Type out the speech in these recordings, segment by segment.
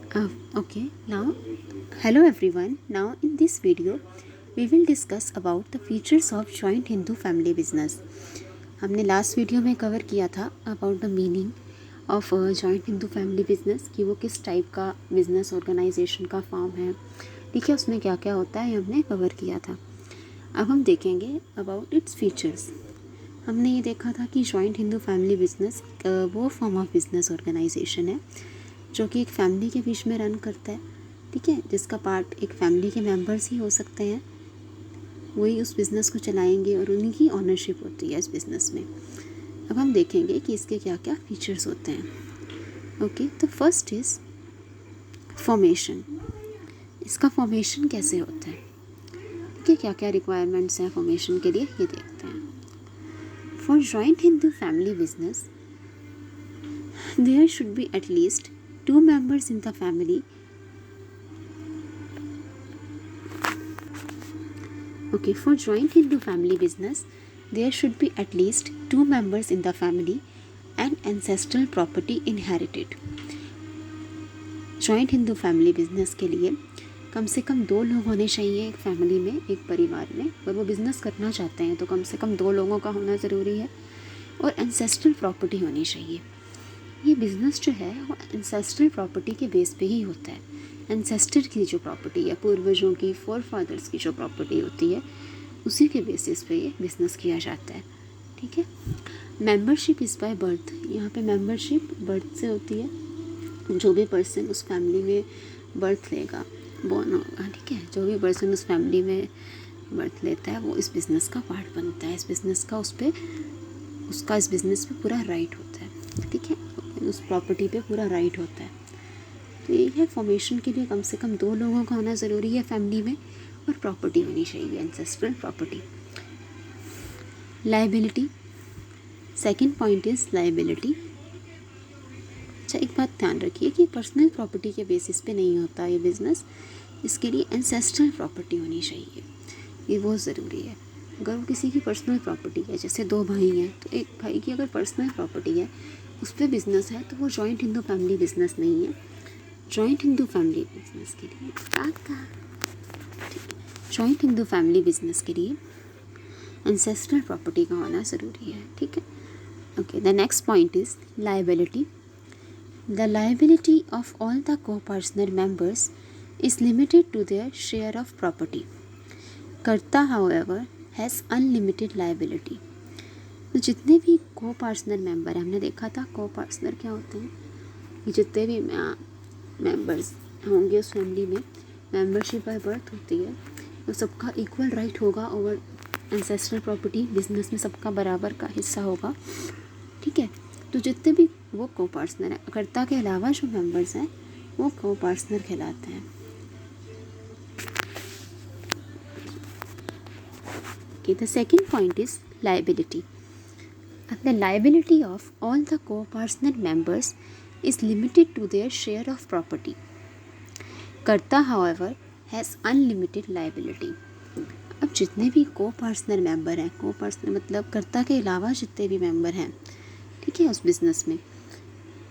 Okay, now hello everyone. Now in this video we will discuss about the features of joint Hindu family business. हमने last video में cover किया था about the meaning of joint Hindu family business कि वो किस type का business organisation का form है, ठीक है, उसमें क्या क्या होता है हमने कवर किया था। अब हम देखेंगे अबाउट इट्स फीचर्स। हमने ये देखा था कि जॉइंट हिंदू फैमिली बिजनेस वो फॉर्म ऑफ बिजनेस ऑर्गेनाइजेशन है जो कि एक फैमिली के बीच में रन करता है, ठीक है, जिसका पार्ट एक फैमिली के मेंबर्स ही हो सकते हैं, वही उस बिज़नेस को चलाएंगे और उन्हीं की ऑनरशिप होती है इस बिज़नेस में। अब हम देखेंगे कि इसके क्या क्या फीचर्स होते हैं। ओके, तो फर्स्ट इज़ फॉर्मेशन। इसका फॉर्मेशन कैसे होता है, ठीक है, क्या क्या रिक्वायरमेंट्स हैं फॉर्मेशन के लिए ये देखते हैं। For joint Hindu family business there should be at least 2 members in the family. Okay, for joint Hindu family business, there should be at least 2 members in the family and ancestral property inherited. Joint Hindu family business के लिए कम से कम 2 लोग होने चाहिए एक family में, एक परिवार में। अगर वो बिज़नेस करना चाहते हैं तो कम से कम 2 लोगों का होना ज़रूरी है और एंसेस्ट्रल प्रॉपर्टी होनी चाहिए। ये बिज़नेस जो है वो एंसेस्ट्रल प्रॉपर्टी के बेस पे ही होता है। एंसेस्टर की जो प्रॉपर्टी है, पूर्वजों की, फोर फादर्स की जो प्रॉपर्टी होती है, उसी के बेसिस पे ये बिज़नेस किया जाता है, ठीक है। Membership is by birth. यहाँ पे मेंबरशिप बर्थ से होती है। जो भी पर्सन उस फैमिली में बर्थ लेगा, बॉर्न होगा, ठीक है, जो भी पर्सन उस फैमिली में बर्थ लेता है वो इस बिज़नेस का पार्ट बनता है। इस बिज़नेस का उसका इस बिज़नेस पे पूरा राइट होता है, ठीक है, उस प्रॉपर्टी पे पूरा राइट होता है। तो ये है, फॉर्मेशन के लिए कम से कम 2 लोगों का होना ज़रूरी है फैमिली में और प्रॉपर्टी होनी चाहिए ancestral property. Liability, second point is liability. अच्छा, एक बात ध्यान रखिए कि पर्सनल प्रॉपर्टी के बेसिस पे नहीं होता ये बिज़नेस, इसके लिए एंसेस्ट्रल प्रॉपर्टी होनी चाहिए, ये बहुत ज़रूरी है। अगर वो किसी की पर्सनल प्रॉपर्टी है, जैसे 2 भाई हैं तो एक भाई की अगर पर्सनल प्रॉपर्टी है उस पर बिज़नेस है तो वो जॉइंट हिंदू फैमिली बिज़नेस नहीं है। जॉइंट हिंदू फैमिली बिजनेस के लिए जॉइंट हिंदू फैमिली बिजनेस के लिए एंसेस्ट्रल प्रॉपर्टी का होना ज़रूरी है, ठीक है। Okay, the next point is liability. The liability of all the co personal members is limited to their share of property. Karta however has unlimited liability. तो जितने भी को पर्सनल मेंबर हैं, हमने देखा था को पर्सनल क्या होते हैं, कि जितने भी मेंबर्स होंगे उस फैमिली में, मेंबरशिप बाय बर्थ होती है, तो सबका इक्वल राइट होगा ओवर एंसेस्ट्रल प्रॉपर्टी। बिजनेस में सबका बराबर का हिस्सा होगा, ठीक है। तो जितने भी वो को पर्सनल है, कर्ता के अलावा जो मेंबर्स हैं वो को पर्सनल कहलाते हैं। Okay, the second point is liability. The liability of all the co-personal members is limited to their share of property. Karta, however, has unlimited liability. अब जितने भी को-पर्सनल मेंबर हैं, को-पर्सनल मतलब कर्ता के अलावा जितने भी मेंबर हैं, ठीक है, उस बिज़नेस में,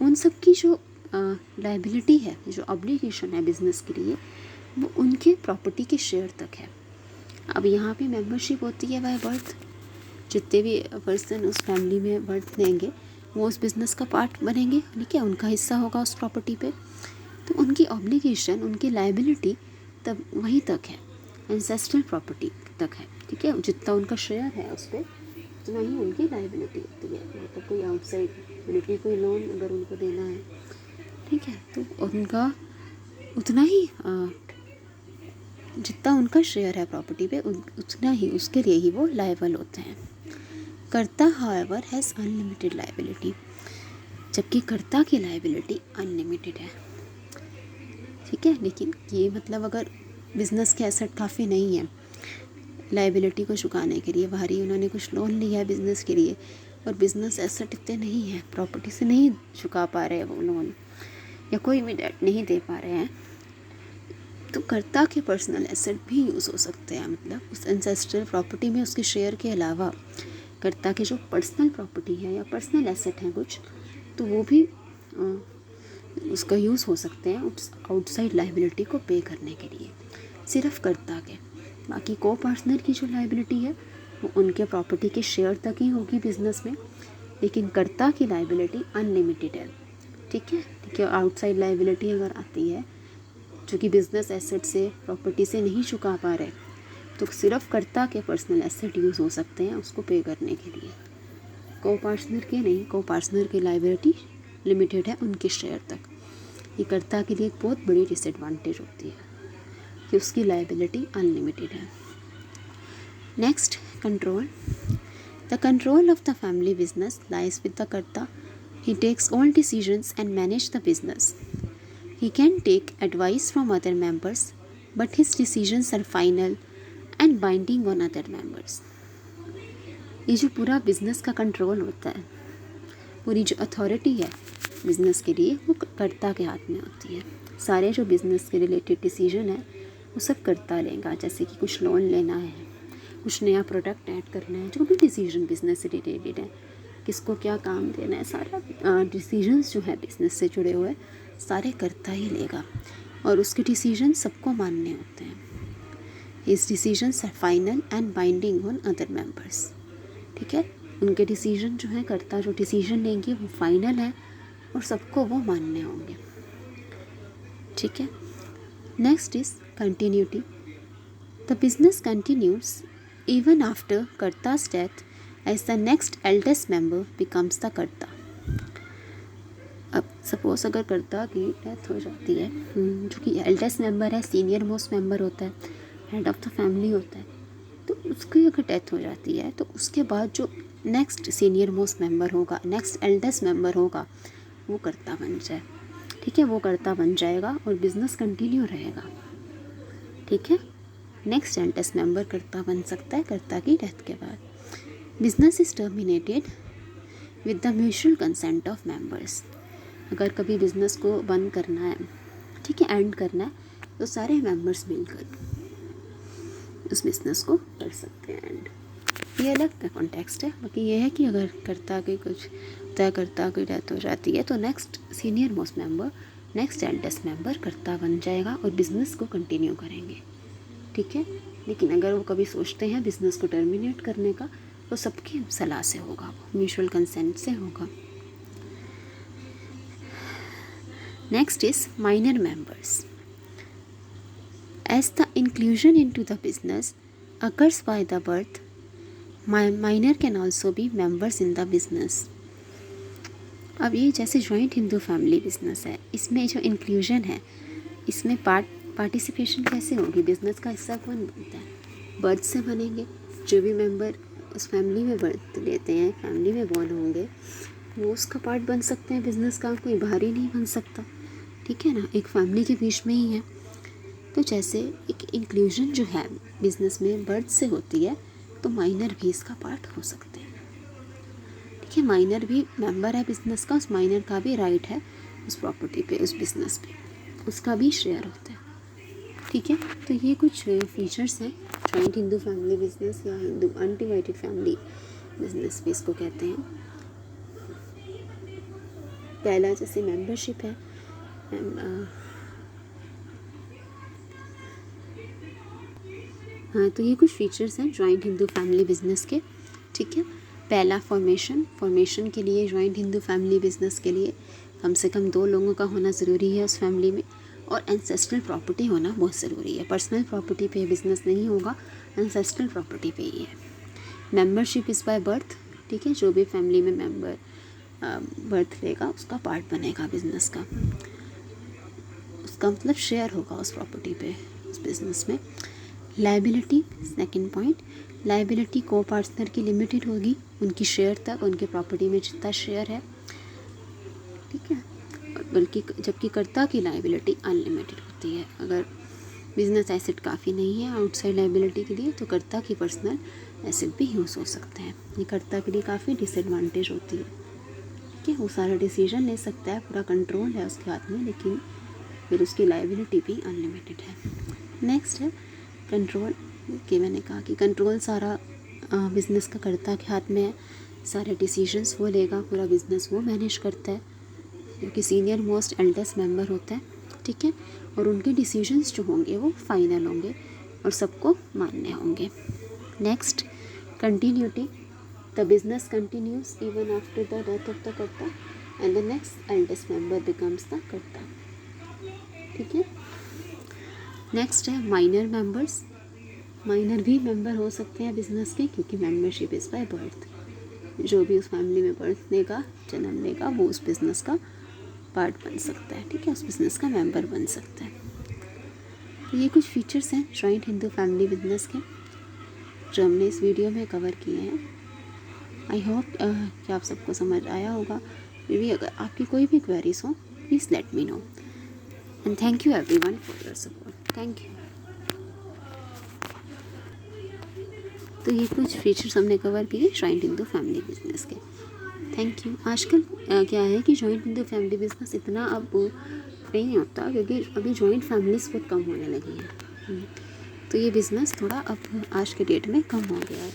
उन सब की जो लाइबिलिटी है, जो ऑब्लिगेशन है बिज़नेस के लिए, वो उनके प्रॉपर्टी के शेयर तक है। अब यहाँ पे मेंबरशिप होती है बाय बर्थ। जितने भी पर्सन उस फैमिली में बर्थ लेंगे वो उस बिज़नेस का पार्ट बनेंगे, ठीक है, उनका हिस्सा होगा उस प्रॉपर्टी पे। तो उनकी ऑब्लिगेशन, उनकी लाइबिलिटी तब वहीं तक है, एंसेस्ट्रल प्रॉपर्टी तक है, ठीक है। जितना उनका शेयर है उस पर उतना ही उनकी लाइबिलिटी होती है। मतलब कोई आउटसाइड कोई लोन अगर उनको देना है, ठीक है, तो उनका उतना ही जितना उनका शेयर है प्रॉपर्टी पे उतना ही उसके लिए ही वो लायबल होते हैं। कर्ता हाउएवर हैज़ अनलिमिटेड लाइबिलिटी, जबकि कर्ता की लाइबिलिटी अनलिमिटेड है, ठीक है। लेकिन ये मतलब अगर बिज़नेस के एसेट काफ़ी नहीं है लाइबिलिटी को चुकाने के लिए, भारी उन्होंने कुछ लोन लिया है बिज़नेस के लिए और बिज़नेस एसेट इतने नहीं है, प्रॉपर्टी से नहीं चुका पा रहे हैं वो लोन, या कोई भी डेट नहीं दे पा रहे हैं, तो कर्ता के पर्सनल एसेट भी यूज़ हो सकते हैं। मतलब उस एंसेस्ट्रल प्रॉपर्टी में उसके शेयर के अलावा कर्ता के जो पर्सनल प्रॉपर्टी है या पर्सनल एसेट हैं कुछ, तो वो भी उसका यूज़ हो सकते हैं आउटसाइड लाइबिलिटी को पे करने के लिए, सिर्फ कर्ता के। बाकी को पार्टनर की जो लाइबिलिटी है वो उनके प्रॉपर्टी के शेयर तक ही होगी बिजनेस में, लेकिन कर्ता की लाइबिलिटी अनलिमिटेड है। ठीक है, आउटसाइड लाइबिलिटी अगर आती है जो कि बिजनेस एसेट से, प्रॉपर्टी से नहीं चुका पा रहे, तो सिर्फ कर्ता के पर्सनल एसेट यूज़ हो सकते हैं उसको पे करने के लिए, को पार्टनर के नहीं। को पार्टनर की लाइबिलिटी लिमिटेड है उनके शेयर तक। ये कर्ता के लिए एक बहुत बड़ी डिसएडवांटेज होती है कि उसकी लाइबिलिटी अनलिमिटेड है। Next, control. The control of the family business lies with the karta. He takes all decisions and manage the business. He can take advice from other members, but his decisions are final and binding on other members. ये जो पूरा business का control होता है, पूरी जो authority है business के लिए, वो कर्ता के हाथ में होती है। सारे जो बिजनेस के रिलेटेड डिसीजन है वो सब कर्ता लेगा। जैसे कि कुछ लोन लेना है, कुछ नया प्रोडक्ट ऐड करना है, जो भी डिसीजन बिजनेस से रिलेटेड है, किसको क्या काम देना है, सारा डिसीजंस जो है बिजनेस से जुड़े हुए सारे कर्ता ही लेगा, और उसके डिसीजन सबको मानने होते हैं। His decisions are final and binding on other members. ठीक है, उनके डिसीजन जो है, कर्ता जो डिसीजन लेंगे वो फाइनल है और सबको वो मानने होंगे। ठीक है। Next is continuity. The business continues even after karta's death as the next eldest member becomes the karta. अब सपोज अगर कर्ता की डेथ हो जाती है, जो कि एल्डेस्ट मेंबर है, सीनियर मोस्ट मेंबर होता है, हेड ऑफ द फैमिली होता है, तो उसकी अगर डेथ हो जाती है तो उसके बाद जो नेक्स्ट सीनियर मोस्ट मेंबर होगा, नेक्स्ट एल्डेस्ट मेंबर होगा, वो कर्ता बन जाए। ठीक है, वो कर्ता बन जाएगा और बिजनेस कंटिन्यू रहेगा। ठीक है, नेक्स्ट एल्डेस्ट मेंबर कर्ता बन सकता है कर्ता की डेथ के बाद। Business is terminated with the mutual consent of members. अगर कभी बिजनेस को बंद करना है, ठीक है, एंड करना है, तो सारे मेंबर्स मिलकर उस बिजनेस को कर सकते हैं एंड। ये अलग का कॉन्टेक्स्ट है। बाकी ये है कि अगर कर्ता की कुछ तय कर्ता की डेथ हो जाती है तो next senior most member, next eldest member कर्ता बन जाएगा और बिजनेस को कंटिन्यू करेंगे। ठीक है, लेकिन अगर वो कभी सोचते हैं बिजनेस को टर्मिनेट करने का, तो सबकी सलाह से होगा, वो म्यूचुअल कंसेंट से होगा। Next is minor members. As the inclusion into the business occurs by the birth, minor can also be members in the business. अब ये जैसे जॉइंट हिंदू फैमिली बिजनेस है, इसमें जो इंक्लूजन है, इसमें पार्टिसिपेशन कैसे होगी? बिजनेस का हिस्सा कौन बनता है? बर्थ से बनेंगे। जो भी मेंबर उस फैमिली में बर्थ लेते हैं, फैमिली में बॉर्न होंगे, वो उसका पार्ट बन सकते हैं बिजनेस का, कोई बाहर ही नहीं बन सकता। ठीक है ना, एक फैमिली के बीच में ही है। तो जैसे एक इंक्लूजन जो है बिजनेस में बर्थ से होती है, तो माइनर भी इसका पार्ट हो सकते हैं। ठीक है, माइनर भी मेंबर है बिजनेस का, उस माइनर का भी राइट है उस प्रॉपर्टी पे, उस बिजनेस पे, उसका भी शेयर होता है। ठीक है, तो ये कुछ फीचर्स हैं जॉइंट हिंदू फैमिली बिजनेस या हिंदू अनडिवाइडेड फैमिली बिजनेस भी इसको कहते हैं। पहला जैसे मेंबरशिप है, हाँ, तो ये कुछ फीचर्स हैं जॉइंट हिंदू फैमिली बिजनेस के। ठीक है, पहला फॉर्मेशन के लिए जॉइंट हिंदू फैमिली बिजनेस के लिए कम से कम 2 लोगों का होना ज़रूरी है उस फैमिली में, और एंसेस्ट्रल प्रॉपर्टी होना बहुत ज़रूरी है। पर्सनल प्रॉपर्टी पे बिजनेस नहीं होगा, एंसेस्ट्रल प्रॉपर्टी पे ही है। Membership is by birth. ठीक है, जो भी फैमिली में मेंबर बर्थ लेगा उसका पार्ट बनेगा बिजनेस का, उसका मतलब शेयर होगा उस प्रॉपर्टी पे, उस बिजनेस में। लाइबिलिटी, सेकंड पॉइंट, लाइबिलिटी को पार्टनर की लिमिटेड होगी उनकी शेयर तक, उनके प्रॉपर्टी में जितना शेयर है। ठीक है, बल्कि जबकि कर्ता की लाइबिलिटी अनलिमिटेड होती है। अगर बिजनेस एसेट काफ़ी नहीं है आउटसाइड लाइबिलिटी के लिए, तो कर्ता की पर्सनल एसेट भी यूज़ हो सकते हैं। ये कर्ता के लिए काफ़ी डिसएडवांटेज होती है कि वो सारा डिसीजन ले सकता है, पूरा कंट्रोल है उसके हाथ में, लेकिन फिर उसकी लाइबिलिटी भी अनलिमिटेड है। नेक्स्ट है कंट्रोल, कि मैंने कहा कि कंट्रोल सारा बिज़नेस का कर्ता के हाथ में है, सारे डिसीजंस वो लेगा, पूरा बिज़नेस वो मैनेज करता है। जो कि सीनियर मोस्ट एल्डेस्ट मेंबर होता है, ठीक है, और उनके डिसीजंस जो होंगे वो फाइनल होंगे और सबको मान्य होंगे। Next, continuity, the business continues even after the death of the karta and the next eldest member becomes the karta, ठीक है। नेक्स्ट है माइनर मेंबर्स। माइनर भी मेंबर हो सकते हैं बिजनेस के, क्योंकि मेंबरशिप इज़ बाय बर्थ। जो भी उस फैमिली में बर्थ लेगा, जन्म लेगा, वो उस बिज़नेस का पार्ट बन सकता है, ठीक है, उस बिज़नेस का मेंबर बन सकता है। तो ये कुछ फीचर्स हैं जॉइंट हिंदू फैमिली बिजनेस के जो हमने इस वीडियो में कवर किए हैं। आई होप कि आप सबको समझ आया होगा। फिर भी अगर आपकी कोई भी क्वेरीज हो, please let me know and thank you everyone for your support. Thank you. तो ये कुछ फीचर्स हमने कवर किए जॉइंट हिंदू फैमिली बिजनेस के। Thank you. आजकल क्या है कि जॉइंट हिंदू फैमिली बिजनेस इतना अब नहीं होता, क्योंकि अभी जॉइंट फैमिलीज बहुत कम होने लगी हैं। तो ये बिज़नेस थोड़ा अब आज के डेट में कम हो गया है।